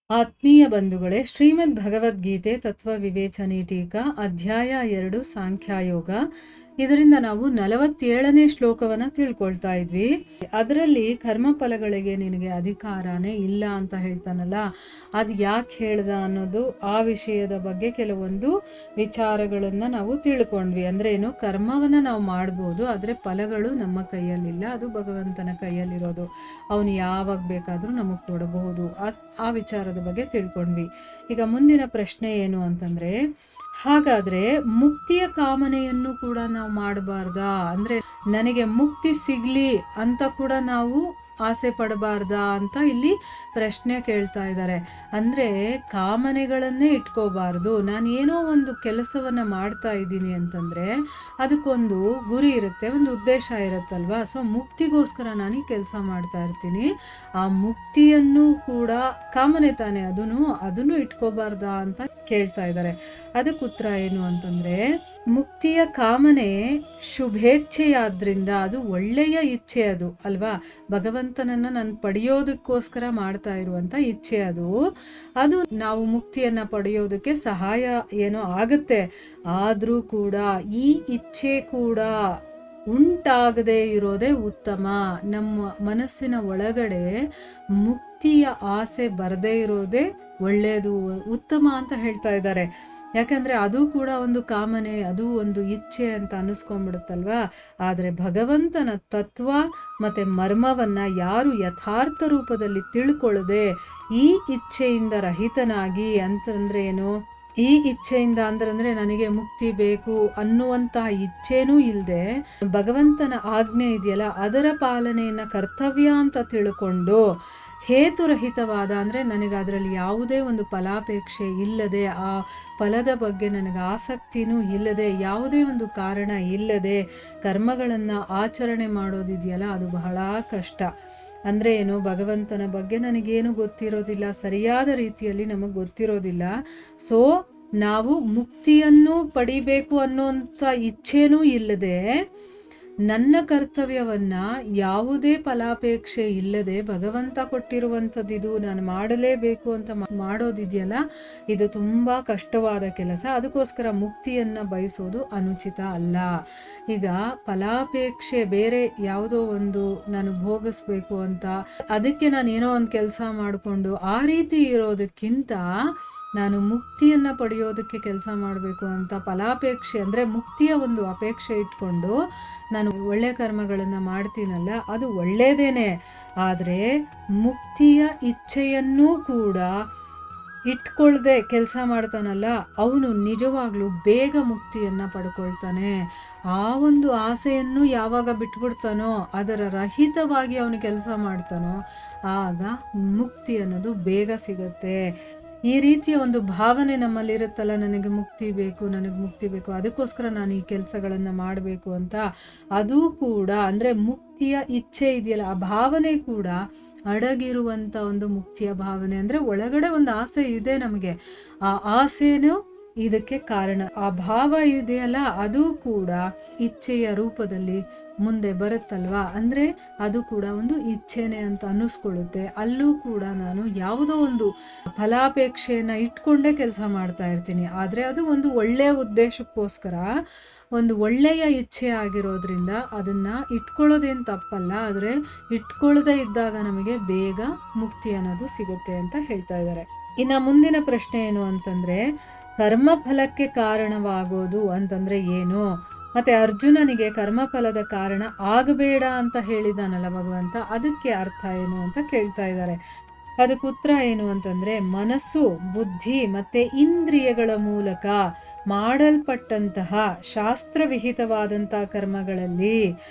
ಆತ್ಮೀಯ ಬಂಧುಗಳೇ, ಶ್ರೀಮದ್ ಭಗವದ್ಗೀತೆ ತತ್ವ ವಿವೇಚನೆ ಟೀಕಾ ಅಧ್ಯಾಯ 2 ಸಾಂಖ್ಯಯೋಗ. ಇದರಿಂದ ನಾವು 47ನೇ ಶ್ಲೋಕವನ್ನ ತಿಳ್ಕೊಳ್ತಾ ಇದ್ವಿ. ಅದರಲ್ಲಿ ಕರ್ಮಫಲಗಳಿಗೆ ನಿನಗೆ ಅಧಿಕಾರನೇ ಇಲ್ಲ ಅಂತ ಹೇಳ್ತಾನಲ್ಲ, ಅದು ಯಾಕೆ ಹೇಳ್ದ ಅನ್ನೋದು, ಆ ವಿಷಯದ ಬಗ್ಗೆ ಕೆಲವೊಂದು ವಿಚಾರಗಳನ್ನ ನಾವು ತಿಳ್ಕೊಂಡ್ವಿ. ಅಂದ್ರೆ ಏನು, ಕರ್ಮವನ್ನ ನಾವು ಮಾಡ್ಬೋದು, ಆದರೆ ಫಲಗಳು ನಮ್ಮ ಕೈಯಲ್ಲಿಲ್ಲ, ಅದು ಭಗವಂತನ ಕೈಯಲ್ಲಿರೋದು. ಅವನು ಯಾವಾಗ ಬೇಕಾದರೂ ನಮಗೆ ಕೊಡಬಹುದು. ಆ ವಿಚಾರದ ಬಗ್ಗೆ ತಿಳ್ಕೊಂಡ್ವಿ. ಈಗ ಮುಂದಿನ ಪ್ರಶ್ನೆ ಏನು ಅಂತಂದ್ರೆ, ಹಾಗಾದ್ರೆ ಮುಕ್ತಿಯ ಕಾಮನೆಯನ್ನು ಕೂಡ ನಾವು ಮಾಡಬಾರ್ದಾ? ಅಂದ್ರೆ ನನಗೆ ಮುಕ್ತಿ ಸಿಗ್ಲಿ ಅಂತ ಕೂಡ ನಾವು ಆಸೆ ಪಡಬಾರ್ದಾ ಅಂತ ಇಲ್ಲಿ ಪ್ರಶ್ನೆ ಕೇಳ್ತಾ ಇದ್ದಾರೆ. ಅಂದ್ರೆ ಕಾಮನೆಗಳನ್ನೇ ಇಟ್ಕೋಬಾರ್ದು. ನಾನು ಏನೋ ಒಂದು ಕೆಲಸವನ್ನ ಮಾಡ್ತಾ ಇದ್ದೀನಿ ಅಂತಂದ್ರೆ ಅದಕ್ಕೊಂದು ಗುರಿ ಇರುತ್ತೆ, ಒಂದು ಉದ್ದೇಶ ಇರುತ್ತಲ್ವಾ. ಸೊ ಮುಕ್ತಿಗೋಸ್ಕರ ನಾನು ಈ ಕೆಲಸ ಮಾಡ್ತಾ ಇರ್ತೀನಿ. ಆ ಮುಕ್ತಿಯನ್ನು ಕೂಡ ಕಾಮನೆ ತಾನೆ, ಅದನ್ನು ಇಟ್ಕೋಬಾರ್ದಾ ಅಂತ ಕೇಳ್ತಾ ಇದ್ದಾರೆ. ಅದಕ್ಕೆ ಉತ್ತರ ಏನು ಅಂತಂದ್ರೆ, ಮುಕ್ತಿಯ ಕಾಮನೆ ಶುಭೇಚ್ಛೆಯಾದ್ರಿಂದ ಅದು ಒಳ್ಳೆಯ ಇಚ್ಛೆ, ಅದು ಅಲ್ವಾ. ಭಗವಂತನನ್ನ ನಾನು ಪಡೆಯೋದಕ್ಕೋಸ್ಕರ ಮಾಡ್ತಾ ಇರುವಂತ ಇಚ್ಛೆ ಅದು ನಾವು ಮುಕ್ತಿಯನ್ನ ಪಡೆಯೋದಕ್ಕೆ ಸಹಾಯ ಏನೋ ಆಗುತ್ತೆ. ಆದ್ರೂ ಕೂಡ ಈ ಇಚ್ಛೆ ಕೂಡ ಉಂಟಾಗದೇ ಇರೋದೇ ಉತ್ತಮ. ನಮ್ಮ ಮನಸ್ಸಿನ ಒಳಗಡೆ ಮುಕ್ತಿಯ ಆಸೆ ಬರದೇ ಇರೋದೇ ಒಳ್ಳೆಯದು, ಉತ್ತಮ ಅಂತ ಹೇಳ್ತಾ ಇದ್ದಾರೆ. ಯಾಕಂದ್ರೆ ಅದು ಕೂಡ ಒಂದು ಕಾಮನೆ, ಅದು ಒಂದು ಇಚ್ಛೆ ಅಂತ ಅನ್ನಿಸ್ಕೊಂಡ್ಬಿಡುತ್ತಲ್ವಾ. ಆದರೆ ಭಗವಂತನ ತತ್ವ ಮತ್ತೆ ಮರ್ಮವನ್ನ ಯಾರು ಯಥಾರ್ಥ ರೂಪದಲ್ಲಿ ತಿಳ್ಕೊಳ್ಳದೆ ಈ ಇಚ್ಛೆಯಿಂದ ರಹಿತನಾಗಿ, ಅಂತಂದ್ರೆ ಏನು, ಈ ಇಚ್ಛೆಯಿಂದ ಅಂದ್ರೆ ನನಗೆ ಮುಕ್ತಿ ಬೇಕು ಅನ್ನುವಂತಹ ಇಚ್ಛೆನೂ ಇಲ್ಲದೆ ಭಗವಂತನ ಆಜ್ಞೆ ಇದೆಯಲ್ಲ ಅದರ ಪಾಲನೆಯನ್ನ ಕರ್ತವ್ಯ ಅಂತ ತಿಳ್ಕೊಂಡು ಹೇತುರಹಿತವಾದ, ಅಂದರೆ ನನಗೆ ಅದರಲ್ಲಿ ಯಾವುದೇ ಒಂದು ಫಲಾಪೇಕ್ಷೆ ಇಲ್ಲದೆ, ಆ ಫಲದ ಬಗ್ಗೆ ನನಗೆ ಆಸಕ್ತಿನೂ ಇಲ್ಲದೆ, ಯಾವುದೇ ಒಂದು ಕಾರಣ ಇಲ್ಲದೆ ಕರ್ಮಗಳನ್ನು ಆಚರಣೆ ಮಾಡೋದಿದೆಯಲ್ಲ ಅದು ಬಹಳ ಕಷ್ಟ. ಅಂದರೆ ಏನು, ಭಗವಂತನ ಬಗ್ಗೆ ನನಗೇನು ಗೊತ್ತಿರೋದಿಲ್ಲ, ಸರಿಯಾದ ರೀತಿಯಲ್ಲಿ ನಮಗೆ ಗೊತ್ತಿರೋದಿಲ್ಲ. ಸೊ ನಾವು ಮುಕ್ತಿಯನ್ನು ಪಡಿಬೇಕು ಅನ್ನೋಂಥ ಇಚ್ಛೆನೂ ಇಲ್ಲದೆ ನನ್ನ ಕರ್ತವ್ಯವನ್ನ ಯಾವುದೇ ಫಲಾಪೇಕ್ಷೆ ಇಲ್ಲದೆ ಭಗವಂತ ಕೊಟ್ಟಿರುವಂಥದ್ದು ನಾನು ಮಾಡಲೇಬೇಕು ಅಂತ ಮಾಡೋದಿದೆಯಲ್ಲ, ಇದು ತುಂಬಾ ಕಷ್ಟವಾದ ಕೆಲಸ. ಅದಕ್ಕೋಸ್ಕರ ಮುಕ್ತಿಯನ್ನ ಬಯಸೋದು ಅನುಚಿತ ಅಲ್ಲ. ಈಗ ಫಲಾಪೇಕ್ಷೆ ಬೇರೆ ಯಾವುದೋ ಒಂದು ನಾನು ಭೋಗಿಸ್ಬೇಕು ಅಂತ ಅದಕ್ಕೆ ನಾನು ಏನೋ ಒಂದು ಕೆಲಸ ಮಾಡಿಕೊಂಡು ಆ ರೀತಿ ಇರೋದಕ್ಕಿಂತ ನಾನು ಮುಕ್ತಿಯನ್ನ ಪಡೆಯೋದಕ್ಕೆ ಕೆಲಸ ಮಾಡಬೇಕು ಅಂತ ಫಲಾಪೇಕ್ಷೆ, ಅಂದರೆ ಮುಕ್ತಿಯ ಒಂದು ಅಪೇಕ್ಷೆ ಇಟ್ಕೊಂಡು ನಾನು ಒಳ್ಳೆ ಕರ್ಮಗಳನ್ನು ಮಾಡ್ತೀನಲ್ಲ ಅದು ಒಳ್ಳೆಯದೇನೆ. ಆದರೆ ಮುಕ್ತಿಯ ಇಚ್ಛೆಯನ್ನೂ ಕೂಡ ಇಟ್ಕೊಳ್ದೆ ಕೆಲಸ ಮಾಡ್ತಾನಲ್ಲ ಅವನು ನಿಜವಾಗ್ಲೂ ಬೇಗ ಮುಕ್ತಿಯನ್ನು ಪಡ್ಕೊಳ್ತಾನೆ. ಆ ಒಂದು ಆಸೆಯನ್ನು ಯಾವಾಗ ಬಿಟ್ಬಿಡ್ತಾನೋ, ಅದರ ರಹಿತವಾಗಿ ಅವನು ಕೆಲಸ ಮಾಡ್ತಾನೋ, ಆಗ ಮುಕ್ತಿ ಅನ್ನೋದು ಬೇಗ ಸಿಗತ್ತೆ. ಈ ರೀತಿಯ ಒಂದು ಭಾವನೆ ನಮ್ಮಲ್ಲಿರುತ್ತಲ್ಲ, ನನಗೆ ಮುಕ್ತಿ ಬೇಕು, ಅದಕ್ಕೋಸ್ಕರ ನಾನು ಈ ಕೆಲಸಗಳನ್ನು ಮಾಡಬೇಕು ಅಂತ, ಅದು ಕೂಡ ಅಂದರೆ ಮುಕ್ತಿಯ ಇಚ್ಛೆ ಇದೆಯಲ್ಲ ಆ ಭಾವನೆ ಕೂಡ ಅಡಗಿರುವಂಥ ಒಂದು ಮುಕ್ತಿಯ ಭಾವನೆ. ಅಂದರೆ ಒಳಗಡೆ ಒಂದು ಆಸೆ ಇದೆ ನಮಗೆ, ಆ ಆಸೆನೂ ಇದಕ್ಕೆ ಕಾರಣ. ಆ ಭಾವ ಇದೆಯಲ್ಲ ಅದು ಕೂಡ ಇಚ್ಛೆಯ ರೂಪದಲ್ಲಿ ಮುಂದೆ ಬರುತ್ತಲ್ವಾ. ಅಂದರೆ ಅದು ಕೂಡ ಒಂದು ಇಚ್ಛೆನೆ ಅಂತ ಅನ್ನಿಸ್ಕೊಳ್ಳುತ್ತೆ. ಅಲ್ಲೂ ಕೂಡ ನಾನು ಯಾವುದೋ ಒಂದು ಫಲಾಪೇಕ್ಷೆಯನ್ನು ಇಟ್ಕೊಂಡೇ ಕೆಲಸ ಮಾಡ್ತಾ ಇರ್ತೀನಿ. ಆದರೆ ಅದು ಒಂದು ಒಳ್ಳೆಯ ಉದ್ದೇಶಕ್ಕೋಸ್ಕರ, ಒಂದು ಒಳ್ಳೆಯ ಇಚ್ಛೆ ಆಗಿರೋದ್ರಿಂದ ಅದನ್ನ ಇಟ್ಕೊಳ್ಳೋದೇನು ತಪ್ಪಲ್ಲ. ಆದರೆ ಇಟ್ಕೊಳ್ಳದೆ ಇದ್ದಾಗ ನಮಗೆ ಬೇಗ ಮುಕ್ತಿ ಅನ್ನೋದು ಸಿಗುತ್ತೆ ಅಂತ ಹೇಳ್ತಾ ಇದ್ದಾರೆ. ಇನ್ನು ಮುಂದಿನ ಪ್ರಶ್ನೆ ಏನು ಅಂತಂದ್ರೆ, ಕರ್ಮಫಲಕ್ಕೆ ಕಾರಣವಾಗೋದು ಅಂತಂದ್ರೆ ಏನು? ಮತ್ತೆ ಅರ್ಜುನನಿಗೆ ಕರ್ಮಫಲದ ಕಾರಣ ಆಗಬೇಡ ಅಂತ ಹೇಳಿದಾನಲ್ಲ ಭಗವಂತ, ಅದಕ್ಕೆ ಅರ್ಥ ಏನು ಅಂತ ಕೇಳ್ತಾ ಇದ್ದಾರೆ. ಅದಕ್ಕೆ ಉತ್ತರ ಏನು ಅಂತಂದ್ರೆ, ಮನಸ್ಸು, ಬುದ್ಧಿ ಮತ್ತೆ ಇಂದ್ರಿಯಗಳ ಮೂಲಕ ಮಾಡಲ್ಪಟ್ಟಂತಹ ಶಾಸ್ತ್ರವಿಹಿತವಾದಂತಹ ಕರ್ಮಗಳಲ್ಲಿ,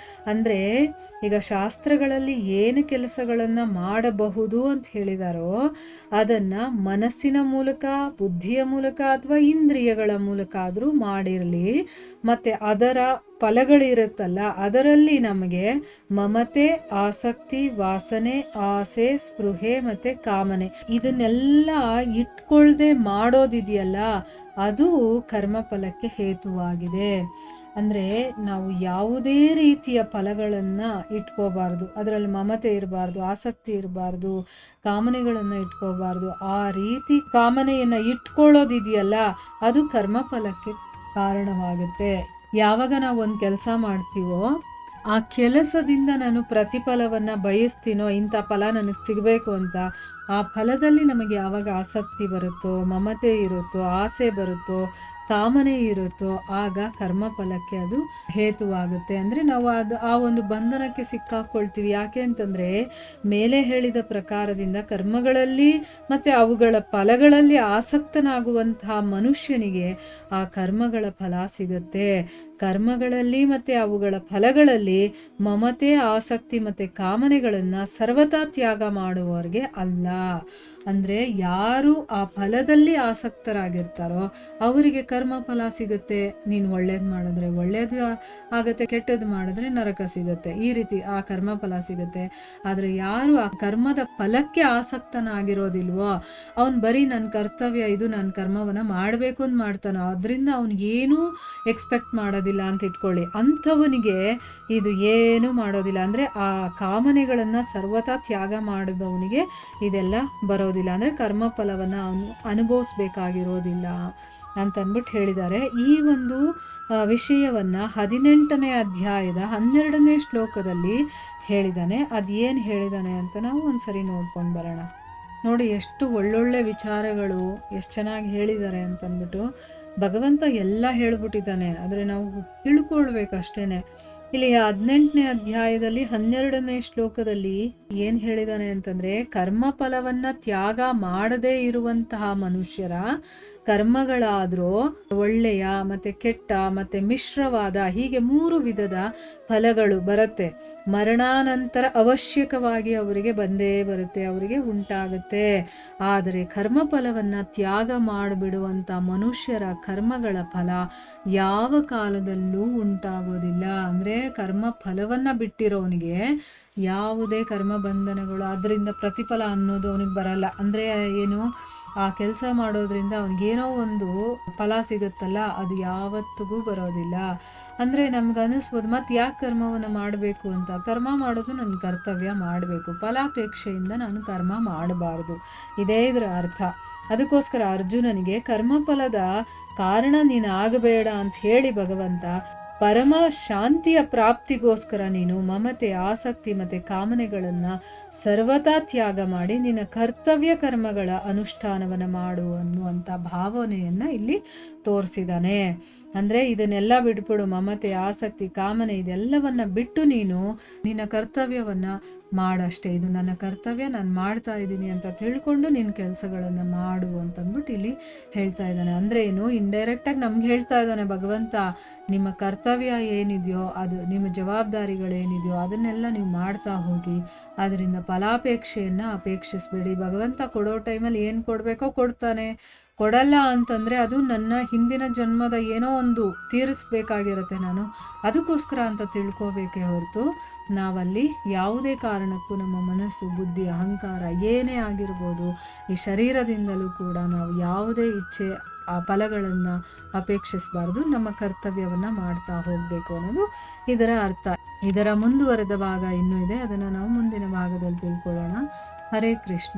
ಅಂದರೆ ಈಗ ಶಾಸ್ತ್ರಗಳಲ್ಲಿ ಏನು ಕೆಲಸಗಳನ್ನು ಮಾಡಬಹುದು ಅಂತ ಹೇಳಿದಾರೋ ಅದನ್ನು ಮನಸ್ಸಿನ ಮೂಲಕ, ಬುದ್ಧಿಯ ಮೂಲಕ ಅಥವಾ ಇಂದ್ರಿಯಗಳ ಮೂಲಕ ಆದರೂ ಮಾಡಿರಲಿ. ಮತ್ತು ಅದರ ಫಲಗಳಿರುತ್ತಲ್ಲ ಅದರಲ್ಲಿ ನಮಗೆ ಮಮತೆ, ಆಸಕ್ತಿ, ವಾಸನೆ, ಆಸೆ, ಸ್ಪೃಹೆ ಮತ್ತು ಕಾಮನೆ ಇದನ್ನೆಲ್ಲ ಇಟ್ಕೊಳ್ದೆ ಮಾಡೋದಿದೆಯಲ್ಲ ಅದು ಕರ್ಮಫಲಕ್ಕೆ ಹೇತುವಾಗಿದೆ. ಅಂದರೆ ನಾವು ಯಾವುದೇ ರೀತಿಯ ಫಲಗಳನ್ನು ಇಟ್ಕೋಬಾರ್ದು, ಅದರಲ್ಲಿ ಮಮತೆ ಇರಬಾರ್ದು, ಆಸಕ್ತಿ ಇರಬಾರ್ದು, ಕಾಮನೆಗಳನ್ನು ಇಟ್ಕೋಬಾರ್ದು. ಆ ರೀತಿ ಕಾಮನೆಯನ್ನು ಇಟ್ಕೊಳ್ಳೋದಿದೆಯಲ್ಲ, ಅದು ಕರ್ಮಫಲಕ್ಕೆ ಕಾರಣವಾಗುತ್ತೆ. ಯಾವಾಗ ನಾವು ಒಂದು ಕೆಲಸ ಮಾಡ್ತೀವೋ ಆ ಕೆಲಸದಿಂದ ನಾನು ಪ್ರತಿಫಲವನ್ನು ಬಯಸ್ತೀನೋ, ಇಂಥ ಫಲ ನನಗೆ ಸಿಗಬೇಕು ಅಂತ, ಆ ಫಲದಲ್ಲಿ ನಮಗೆ ಯಾವಾಗ ಆಸಕ್ತಿ ಬರುತ್ತೋ, ಮಮತೆ ಇರುತ್ತೋ, ಆಸೆ ಬರುತ್ತೋ, ಕಾಮನೆ ಇರುತ್ತೋ, ಆಗ ಕರ್ಮಫಲಕ್ಕೆ ಅದು ಹೇತುವಾಗುತ್ತೆ. ಅಂದರೆ ನಾವು ಆ ಒಂದು ಬಂಧನಕ್ಕೆ ಸಿಕ್ಕಾಕೊಳ್ತೀವಿ. ಯಾಕೆ ಅಂತಂದರೆ ಮೇಲೆ ಹೇಳಿದ ಪ್ರಕಾರದಿಂದ ಕರ್ಮಗಳಲ್ಲಿ ಮತ್ತು ಅವುಗಳ ಫಲಗಳಲ್ಲಿ ಆಸಕ್ತನಾಗುವಂತಹ ಮನುಷ್ಯನಿಗೆ ಆ ಕರ್ಮಗಳ ಫಲ ಸಿಗುತ್ತೆ. ಕರ್ಮಗಳಲ್ಲಿ ಮತ್ತು ಅವುಗಳ ಫಲಗಳಲ್ಲಿ ಮಮತೆ, ಆಸಕ್ತಿ ಮತ್ತು ಕಾಮನೆಗಳನ್ನು ಸರ್ವತಾ ತ್ಯಾಗ ಮಾಡುವವರಿಗೆ ಅಲ್ಲ. ಅಂದರೆ ಯಾರು ಆ ಫಲದಲ್ಲಿ ಆಸಕ್ತರಾಗಿರ್ತಾರೋ ಅವರಿಗೆ ಕರ್ಮ ಫಲ ಸಿಗುತ್ತೆ. ನೀನು ಒಳ್ಳೇದು ಮಾಡಿದ್ರೆ ಒಳ್ಳೇದು ಆಗುತ್ತೆ, ಕೆಟ್ಟದ್ದು ಮಾಡಿದ್ರೆ ನರಕ ಸಿಗುತ್ತೆ, ಈ ರೀತಿ ಆ ಕರ್ಮ ಫಲ ಸಿಗುತ್ತೆ. ಆದರೆ ಯಾರು ಆ ಕರ್ಮದ ಫಲಕ್ಕೆ ಆಸಕ್ತನಾಗಿರೋದಿಲ್ವೋ, ಅವನು ಬರೀ ನನ್ನ ಕರ್ತವ್ಯ ಇದು, ನನ್ನ ಕರ್ಮವನ್ನು ಮಾಡಬೇಕು ಅಂತ ಮಾಡ್ತಾನೋ, ಅದರಿಂದ ಅವನಿಗೇನೂ ಎಕ್ಸ್ಪೆಕ್ಟ್ ಮಾಡೋದಿಲ್ಲ ಅಂತ ಇಟ್ಕೊಳ್ಳಿ. ಅಂಥವನಿಗೆ ಇದು ಏನೂ ಮಾಡೋದಿಲ್ಲ. ಅಂದರೆ ಆ ಕಾಮನೆಗಳನ್ನು ಸರ್ವತಾ ತ್ಯಾಗ ಮಾಡಿದವನಿಗೆ ಇದೆಲ್ಲ ಬರೋದಿಲ್ಲ. ಅಂದರೆ ಕರ್ಮಫಲವನ್ನು ಅವನು ಅನುಭವಿಸ್ಬೇಕಾಗಿರೋದಿಲ್ಲ ಅಂತಂದ್ಬಿಟ್ಟು ಹೇಳಿದ್ದಾರೆ. ಈ ಒಂದು ವಿಷಯವನ್ನು 18ನೇ ಅಧ್ಯಾಯದ 12ನೇ ಶ್ಲೋಕದಲ್ಲಿ ಹೇಳಿದ್ದಾನೆ. ಅದೇನು ಹೇಳಿದ್ದಾನೆ ಅಂತ ನಾವು ಒಂದ್ಸರಿ ನೋಡ್ಕೊಂಡು ಬರೋಣ. ನೋಡಿ, ಎಷ್ಟು ಒಳ್ಳೊಳ್ಳೆ ವಿಚಾರಗಳು ಎಷ್ಟು ಚೆನ್ನಾಗಿ ಹೇಳಿದ್ದಾರೆ ಅಂತಂದ್ಬಿಟ್ಟು. ಭಗವಂತ ಎಲ್ಲ ಹೇಳ್ಬಿಟ್ಟಿದ್ದಾನೆ, ಆದರೆ ನಾವು ತಿಳ್ಕೊಳ್ಬೇಕಷ್ಟೇ. ಇಲ್ಲಿ 18ನೇ ಅಧ್ಯಾಯದಲ್ಲಿ 12ನೇ ಶ್ಲೋಕದಲ್ಲಿ ಏನು ಹೇಳಿದ್ದಾನೆ ಅಂತಂದರೆ, ಕರ್ಮಫಲವನ್ನು ತ್ಯಾಗ ಮಾಡದೇ ಇರುವಂತಹ ಮನುಷ್ಯರ ಕರ್ಮಗಳಾದರೂ ಒಳ್ಳೆಯ ಮತ್ತು ಕೆಟ್ಟ ಮತ್ತು ಮಿಶ್ರವಾದ, ಹೀಗೆ 3 ವಿಧದ ಫಲಗಳು ಬರುತ್ತೆ. ಮರಣಾನಂತರ ಅವಶ್ಯಕವಾಗಿ ಅವರಿಗೆ ಬಂದೇ ಬರುತ್ತೆ, ಅವರಿಗೆ ಉಂಟಾಗುತ್ತೆ. ಆದರೆ ಕರ್ಮಫಲವನ್ನು ತ್ಯಾಗ ಮಾಡಿಬಿಡುವಂಥ ಮನುಷ್ಯರ ಕರ್ಮಗಳ ಫಲ ಯಾವ ಕಾಲದಲ್ಲೂ ಉಂಟಾಗೋದಿಲ್ಲ. ಅಂದರೆ ಕರ್ಮ ಫಲವನ್ನು ಬಿಟ್ಟಿರೋನಿಗೆ ಯಾವುದೇ ಕರ್ಮ ಬಂಧನಗಳು, ಅದರಿಂದ ಪ್ರತಿಫಲ ಅನ್ನೋದು ಅವನಿಗೆ ಬರಲ್ಲ. ಅಂದರೆ ಏನು, ಆ ಕೆಲಸ ಮಾಡೋದ್ರಿಂದ ಅವನಿಗೇನೋ ಒಂದು ಫಲ ಸಿಗುತ್ತಲ್ಲ, ಅದು ಯಾವತ್ತಿಗೂ ಬರೋದಿಲ್ಲ. ಅಂದರೆ ನಮ್ಗೆ ಅನ್ನಿಸ್ಬೋದು, ಮತ್ತು ಯಾಕೆ ಕರ್ಮವನ್ನು ಮಾಡಬೇಕು ಅಂತ. ಕರ್ಮ ಮಾಡೋದು ನನ್ನ ಕರ್ತವ್ಯ ಮಾಡಬೇಕು, ಫಲಾಪೇಕ್ಷೆಯಿಂದ ನಾನು ಕರ್ಮ ಮಾಡಬಾರ್ದು, ಇದೇ ಇದರ ಅರ್ಥ. ಅದಕ್ಕೋಸ್ಕರ ಅರ್ಜುನನಿಗೆ ಕರ್ಮಫಲದ ಕಾರಣ ನೀನು ಆಗಬೇಡ ಅಂತ ಹೇಳಿ ಭಗವಂತ ಪರಮ ಶಾಂತಿಯ ಪ್ರಾಪ್ತಿಗೋಸ್ಕರ ನೀನು ಮಮತೆ, ಆಸಕ್ತಿ ಮತ್ತು ಕಾಮನೆಗಳನ್ನು ಸರ್ವತಾ ತ್ಯಾಗ ಮಾಡಿ ನಿನ್ನ ಕರ್ತವ್ಯ ಕರ್ಮಗಳ ಅನುಷ್ಠಾನವನ್ನು ಮಾಡು ಅನ್ನುವಂಥ ಭಾವನೆಯನ್ನು ಇಲ್ಲಿ ತೋರಿಸಿದ್ದಾನೆ. ಅಂದರೆ ಇದನ್ನೆಲ್ಲ ಬಿಟ್ಬಿಡು, ಮಮತೆ, ಆಸಕ್ತಿ, ಕಾಮನೆ ಇದೆಲ್ಲವನ್ನ ಬಿಟ್ಟು ನೀನು ನಿನ್ನ ಕರ್ತವ್ಯವನ್ನು ಮಾಡಷ್ಟೇ. ಇದು ನನ್ನ ಕರ್ತವ್ಯ, ನಾನು ಮಾಡ್ತಾ ಇದ್ದೀನಿ ಅಂತ ತಿಳ್ಕೊಂಡು ನಿನ್ನ ಕೆಲಸಗಳನ್ನು ಮಾಡು ಅಂತಂದ್ಬಿಟ್ಟು ಇಲ್ಲಿ ಹೇಳ್ತಾ ಇದ್ದಾನೆ. ಅಂದರೆ ಏನು, ಇಂಡೈರೆಕ್ಟಾಗಿ ನಮ್ಗೆ ಹೇಳ್ತಾ ಇದ್ದಾನೆ ಭಗವಂತ, ನಿಮ್ಮ ಕರ್ತವ್ಯ ಏನಿದೆಯೋ, ಅದು ನಿಮ್ಮ ಜವಾಬ್ದಾರಿಗಳೇನಿದೆಯೋ ಅದನ್ನೆಲ್ಲ ನೀವು ಮಾಡ್ತಾ ಹೋಗಿ, ಅದರಿಂದ ಫಲಾಪೇಕ್ಷೆಯನ್ನು ಅಪೇಕ್ಷಿಸಬೇಡಿ. ಭಗವಂತ ಕೊಡೋ ಟೈಮಲ್ಲಿ ಏನು ಕೊಡಬೇಕೋ ಕೊಡ್ತಾನೆ, ಕೊಡಲ್ಲ ಅಂತಂದರೆ ಅದು ನನ್ನ ಹಿಂದಿನ ಜನ್ಮದ ಏನೋ ಒಂದು ತೀರಿಸ್ಬೇಕಾಗಿರುತ್ತೆ ನಾನು, ಅದಕ್ಕೋಸ್ಕರ ಅಂತ ತಿಳ್ಕೋಬೇಕೇ ಹೊರತು ನಾವಲ್ಲಿ ಯಾವುದೇ ಕಾರಣಕ್ಕೂ ನಮ್ಮ ಮನಸ್ಸು, ಬುದ್ಧಿ, ಅಹಂಕಾರ ಏನೇ ಆಗಿರ್ಬೋದು, ಈ ಶರೀರದಿಂದಲೂ ಕೂಡ ನಾವು ಯಾವುದೇ ಇಚ್ಛೆ ಆ ಫಲಗಳನ್ನು ಅಪೇಕ್ಷಿಸಬಾರ್ದು, ನಮ್ಮ ಕರ್ತವ್ಯವನ್ನು ಮಾಡ್ತಾ ಹೋಗಬೇಕು ಅನ್ನೋದು ಇದರ ಅರ್ಥ. ಇದರ ಮುಂದುವರೆದ ಭಾಗ ಇನ್ನೂ ಇದೆ, ಅದನ್ನು ನಾವು ಮುಂದಿನ ಭಾಗದಲ್ಲಿ ತಿಳ್ಕೊಳ್ಳೋಣ. ಹರೇ ಕೃಷ್ಣ.